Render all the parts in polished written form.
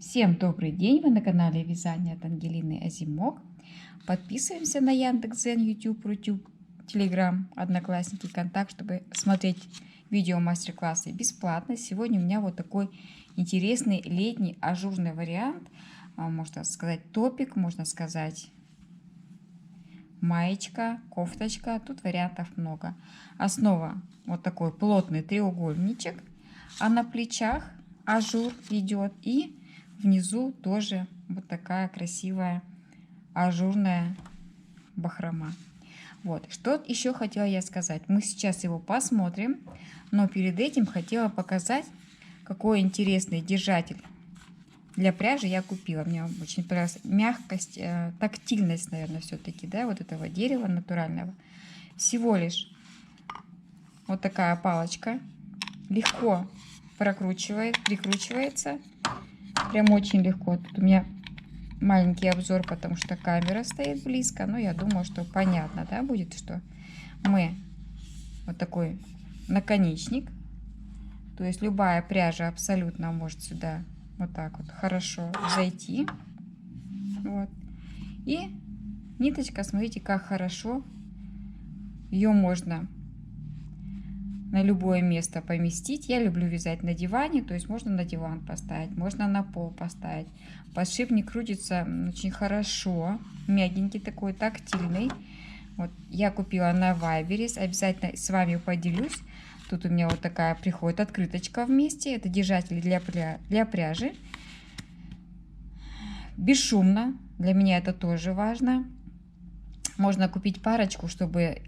Всем добрый день! Вы на канале Вязание от Ангелины Азимок. Подписываемся на Яндекс.Дзен, YouTube, Рутюб, Telegram, Одноклассники, Контакт, чтобы смотреть видео мастер-классы бесплатно. Сегодня у меня вот такой интересный летний ажурный вариант. Можно сказать топик, можно сказать маечка, кофточка. Тут вариантов много. Основа вот такой плотный треугольничек, а на плечах ажур идет, и внизу тоже вот такая красивая ажурная бахрома. Вот, что еще хотела я сказать. Мы сейчас его посмотрим, но перед этим хотела показать, какой интересный держатель для пряжи я купила. Мне очень понравилась мягкость, тактильность, наверное, все-таки, да, вот этого дерева натурального. Всего лишь вот такая палочка, легко прикручивается, прям очень легко. Тут у меня маленький обзор, потому что камера стоит близко, но я думаю, что понятно, да, будет, что мы вот такой наконечник, то есть любая пряжа абсолютно может сюда вот так вот хорошо зайти. Вот. И ниточка, смотрите, как хорошо. Ее можно на любое место поместить. Я люблю вязать на диване, то есть можно на диван поставить, можно на пол поставить. Подшипник крутится очень хорошо, мягенький такой, тактильный. Вот, я купила на Вайберис, обязательно с вами поделюсь. Тут у меня вот такая приходит открыточка вместе. Это держатель для пряжи. Бесшумно. Для меня это тоже важно. Можно купить парочку,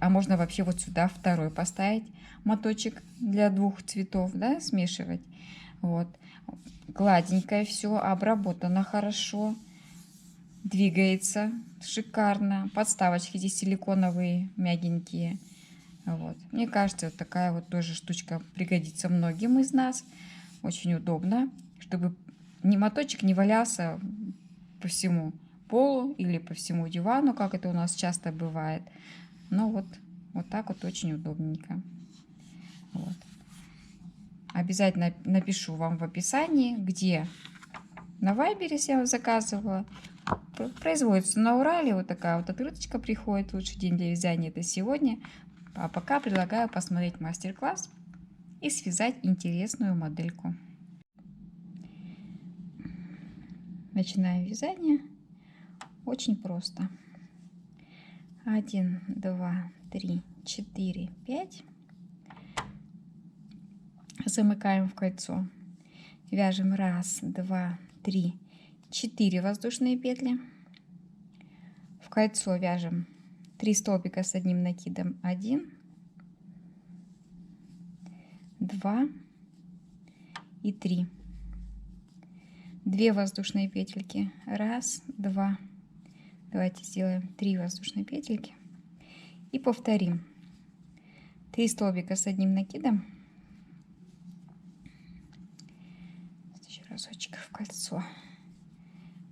а можно вообще вот сюда второй поставить моточек для двух цветов, да, смешивать. Вот. Гладенькое все, обработано хорошо. Двигается шикарно. Подставочки здесь силиконовые, мягенькие. Вот. Мне кажется, вот такая вот тоже штучка пригодится многим из нас. Очень удобно, чтобы моточек не валялся по всему полу или по всему дивану, как это у нас часто бывает. Но вот так вот очень удобненько. Вот. Обязательно напишу вам в описании, где на Вайберис я заказывала. Производится на Урале. Вот такая вот открыточка приходит. Лучший день для вязания — это сегодня. А пока предлагаю посмотреть мастер-класс и связать интересную модельку. Начинаем вязание. Очень просто. 1, 2, 3, 4, 5. Замыкаем в кольцо. Вяжем 1, 2, 3, 4 воздушные петли. В кольцо вяжем 3 столбика с одним накидом. 1, 2 и 3. 2 воздушные петельки. 1, 2. Давайте сделаем 3 воздушные петельки. И повторим. 3 столбика с одним накидом. Еще разочек в кольцо.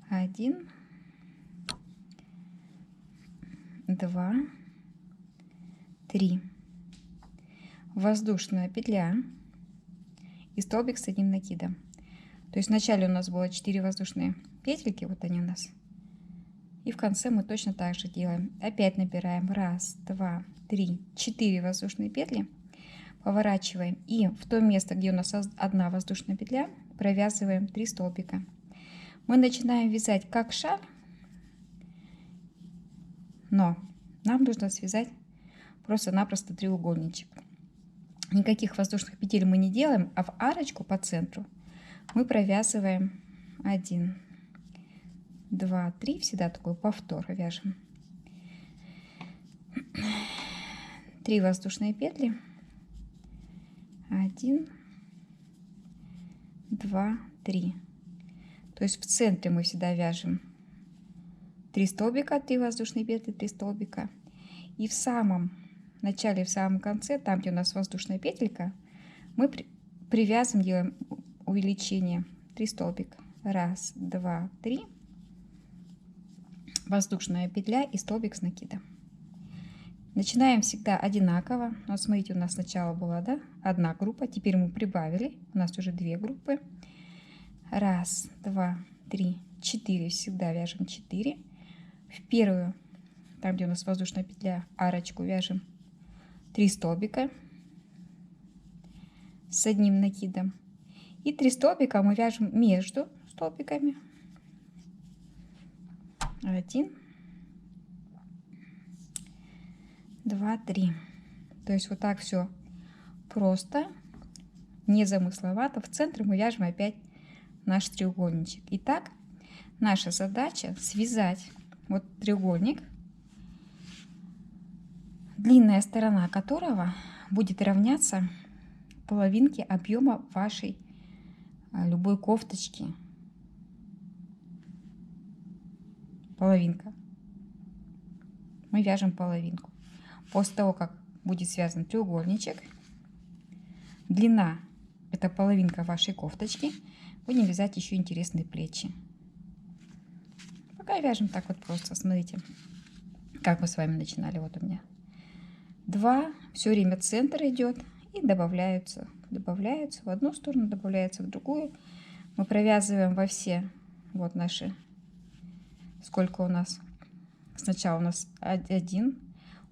1, 2, 3. Воздушная петля и столбик с одним накидом. То есть вначале у нас было 4 воздушные петельки, вот они у нас. И в конце мы точно так же делаем. Опять набираем 1, 2, 3, 4 воздушные петли. Поворачиваем. И в то место, где у нас одна воздушная петля, провязываем 3 столбика. Мы начинаем вязать как шар, но нам нужно связать просто-напросто треугольничек. Никаких воздушных петель мы не делаем, а в арочку по центру мы провязываем 1, 2, 3, всегда такой повтор вяжем. 3 воздушные петли. 1, 2, 3. То есть в центре мы всегда вяжем 3 столбика, 3 воздушные петли, 3 столбика. И в самом начале, в самом конце, там, где у нас воздушная петелька, мы привязываем, делаем увеличение 3 столбика. 1, 2, 3. Воздушная петля и столбик с накидом. Начинаем всегда одинаково. Вот смотрите, у нас сначала была, да, одна группа, теперь мы прибавили, у нас уже 2 группы. Раз, два, три, 4. Всегда вяжем 4. В первую, там где у нас воздушная петля, арочку вяжем 3 столбика с одним накидом. И 3 столбика мы вяжем между столбиками. 1, 2, 3. То есть вот так все просто, незамысловато. В центре мы вяжем опять наш треугольничек. Итак, наша задача связать вот треугольник, длинная сторона которого будет равняться половинке объема вашей любой кофточки. Половинка. Мы вяжем половинку. После того, как будет связан треугольничек, длина — это половинка вашей кофточки, будем вязать еще интересные плечи. Пока вяжем так вот просто. Смотрите, как мы с вами начинали. Вот у меня 2, все время центр идет и добавляются в одну сторону, добавляются в другую. Мы провязываем во все вот наши, сколько у нас, сначала у нас 1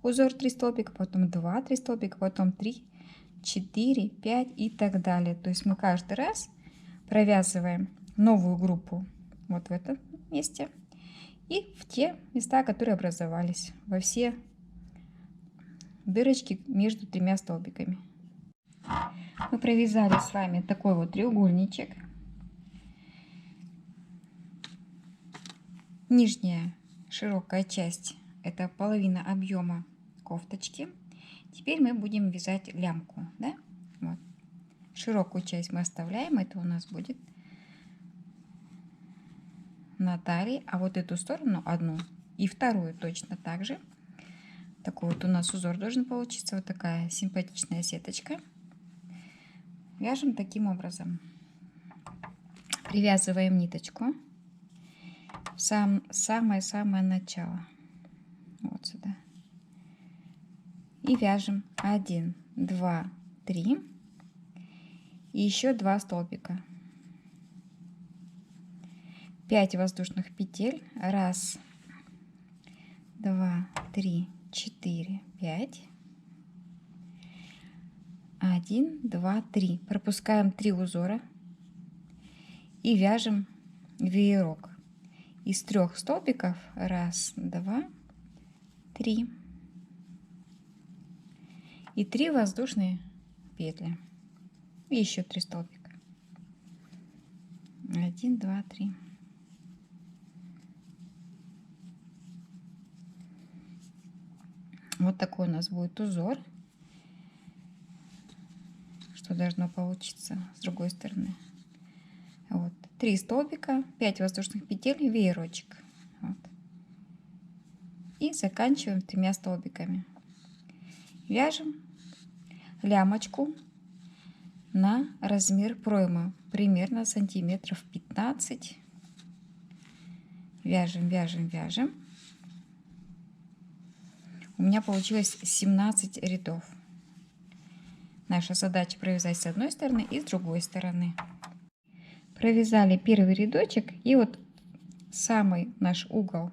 узор 3 столбика, потом 2 3 столбика, потом 3, 4, 5 и так далее. То есть мы каждый раз провязываем новую группу вот в этом месте и в те места, которые образовались, во все дырочки между 3 столбиками. Мы провязали с вами такой вот треугольничек. Нижняя широкая часть — это половина объема кофточки. Теперь мы будем вязать лямку, да? Вот. Широкую часть мы оставляем, это у нас будет на талии, а вот эту сторону одну и вторую точно так же. Такой вот у нас узор должен получиться, вот такая симпатичная сеточка. Вяжем таким образом. Привязываем ниточку в самое-самое начало, вот сюда. И вяжем 1, 2, 3 и еще 2 столбика. 5 воздушных петель. 1, 2, 3, 4, 5. 1, 2, 3. Пропускаем 3 узора и вяжем веерок из 3 столбиков. 1, 2, 3. И 3 воздушные петли. И еще 3 столбика. 1, 2, 3. Вот такой у нас будет узор. Что должно получиться с другой стороны. Вот. 3 столбика, 5 воздушных петель, веерочек. Вот. И заканчиваем 3 столбиками. Вяжем лямочку на размер проймы, примерно сантиметров 15. Вяжем, вяжем, вяжем. У меня получилось 17 рядов. Наша задача провязать с одной стороны и с другой стороны. Провязали первый рядочек, и вот самый наш угол,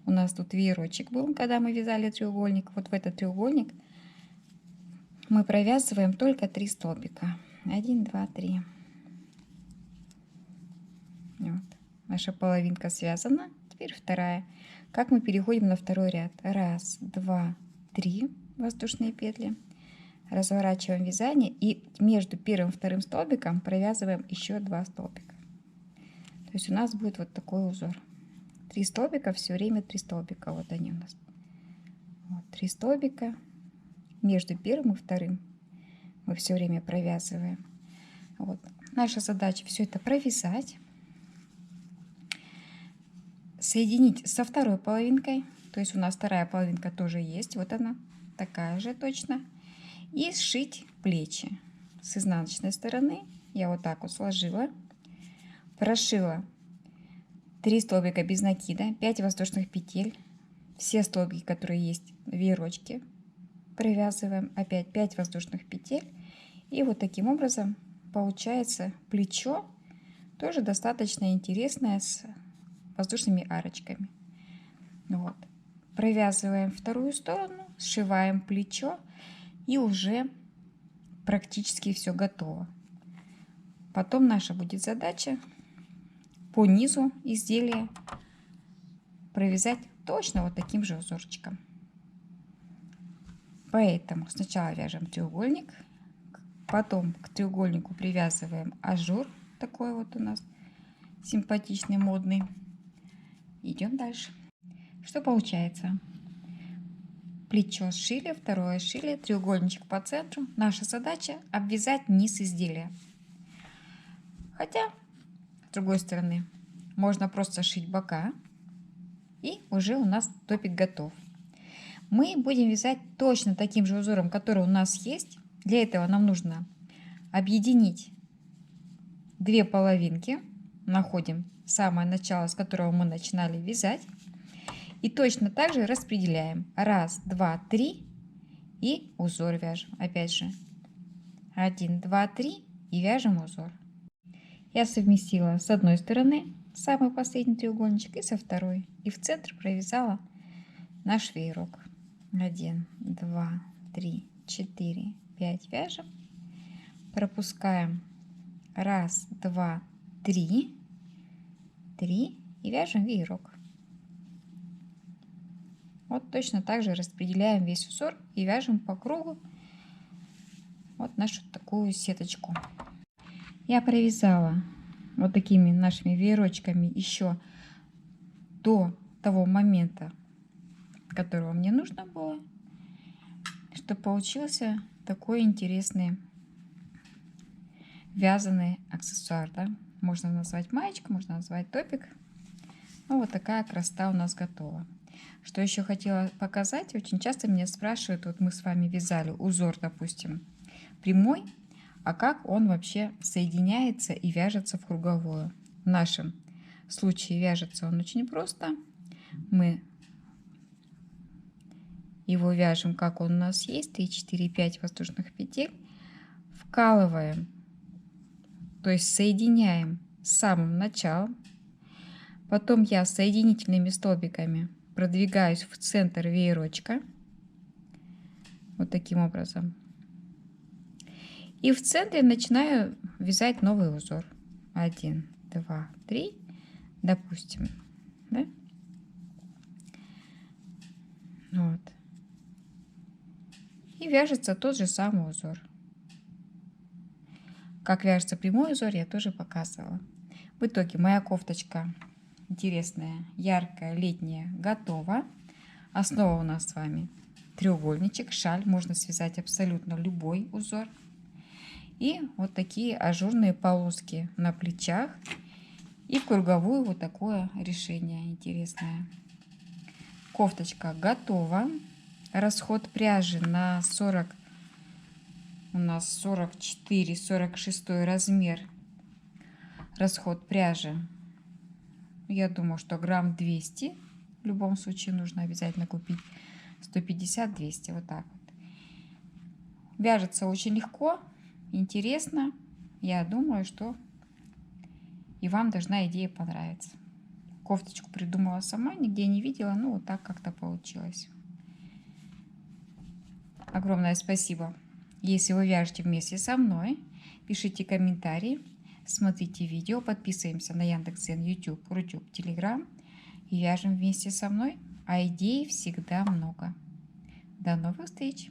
у нас тут веерочек был, когда мы вязали треугольник. Вот в этот треугольник мы провязываем только 3 столбика. 1, 2, 3. Вот. Наша половинка связана. Теперь вторая. Как мы переходим на второй ряд? 1, 2, 3 воздушные петли. Разворачиваем вязание и между первым и вторым столбиком провязываем еще 2 столбика. То есть у нас будет вот такой узор. 3 столбика, все время 3 столбика. Вот они у нас. Вот, 3 столбика между первым и вторым мы все время провязываем. Вот. Наша задача все это провязать, соединить со второй половинкой. То есть у нас вторая половинка тоже есть. Вот она, такая же точно. И сшить плечи. С изнаночной стороны я вот так вот сложила, прошила 3 столбика без накида, 5 воздушных петель, все столбики, которые есть в веерочке, провязываем опять 5 воздушных петель, и вот таким образом получается плечо Тоже достаточно интересная, с воздушными арочками. Вот. Провязываем вторую сторону, сшиваем плечо, и уже практически все готово. Потом наша будет задача по низу изделия провязать точно вот таким же узорчиком. Поэтому сначала вяжем треугольник, потом к треугольнику привязываем ажур, такой вот у нас симпатичный, модный. Идем дальше. Что получается? Плечо сшили, второе сшили, треугольничек по центру. Наша задача обвязать низ изделия. Хотя, с другой стороны, можно просто шить бока, и уже у нас топик готов. Мы будем вязать точно таким же узором, который у нас есть. Для этого нам нужно объединить две половинки. Находим самое начало, с которого мы начинали вязать. И точно так же распределяем. 1, 2, 3 и узор вяжем. Опять же 1, 2, 3 и вяжем узор. Я совместила с одной стороны самый последний треугольничек и со второй. И в центр провязала наш веерок. 1, 2, 3, 4, 5 вяжем. Пропускаем 1, 2, 3 и вяжем веерок. Вот точно так же распределяем весь узор и вяжем по кругу вот нашу такую сеточку. Я провязала вот такими нашими веерочками еще до того момента, которого мне нужно было, чтобы получился такой интересный вязаный аксессуар, да? Можно назвать маечку, можно назвать топик. Ну, вот такая красота у нас готова. Что еще хотела показать, очень часто меня спрашивают, вот мы с вами вязали узор, допустим, прямой, а как он вообще соединяется и вяжется в круговую. В нашем случае вяжется он очень просто. Мы его вяжем, как он у нас есть, 3, 4, 5 воздушных петель, вкалываем, то есть соединяем с самым началом. Потом я соединительными столбиками продвигаюсь в центр веерочка, вот таким образом. И в центре начинаю вязать новый узор. 1, 2, 3, допустим. Да? Вот. И вяжется тот же самый узор. Как вяжется прямой узор, я тоже показывала. В итоге моя кофточка интересная, яркая, летняя, готова. Основа у нас с вами треугольничек, шаль. Можно связать абсолютно любой узор. И вот такие ажурные полоски на плечах. И в круговую вот такое решение интересное. Кофточка готова. Расход пряжи на 40, у нас 44-46 размер. Расход пряжи, я думаю, что грамм 200. В любом случае нужно обязательно купить 150-200, вот так вот. Вяжется очень легко, интересно. Я думаю, что и вам должна идея понравиться. Кофточку придумала сама, нигде не видела, ну вот так как-то получилось. Огромное спасибо. Если вы вяжете вместе со мной, пишите комментарии, смотрите видео, подписываемся на Яндекс.Дзен, YouTube, Рутюб, Telegram и вяжем вместе со мной. А идей всегда много. До новых встреч!